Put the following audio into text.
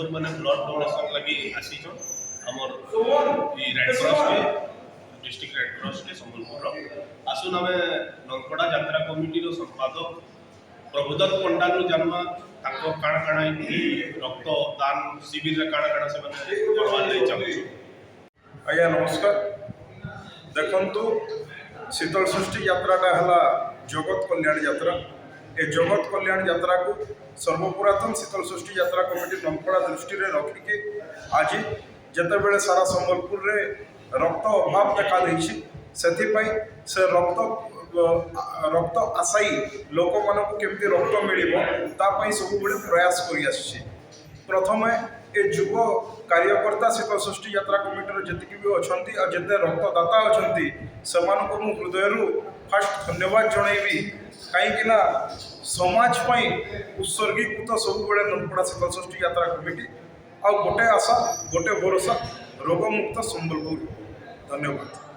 Member मैंने blood donation लगी आसीचन आमर रेड क्रॉस के डिस्ट्रिक्ट रेड क्रॉस के संबलपुर आसुन आम नंदपड़ा यात्रा कमिटी संपादक प्रभुदत्त पंडा जन्मा काण काण रक्त दान शिविर काण काण से करवार चाहूँ। आज्ञा नमस्कार। देखु शीतल षष्ठी यात्राटा है जगत कल्याण यात्रा। ए जगत कल्याण यात्रा को सर्वपुरातन शीतल षष्ठी यात्रा कमिटी नंदपड़ा दृष्टि रखिके आज जितेबले सारा संबलपुर रे रक्त अभाव देखा से रक्त आशायी लोक मान केमती रक्त मिल सब प्रयास कर प्रथम ए युव कार्यकर्ता शीतल षष्ठी यात्रा कमिटर जी भी अच्छा जिते रक्तदाता अच्छा से हृदय फास्ट धन्यवाद जनइबी कहीं समाज उत्सर्गीकृत सब बड़े नंदपड़ा शीतल षष्ठी यात्रा कमिटी आ गोटे आशा गोटे भरोसा रोगमुक्त संबलपुर। धन्यवाद।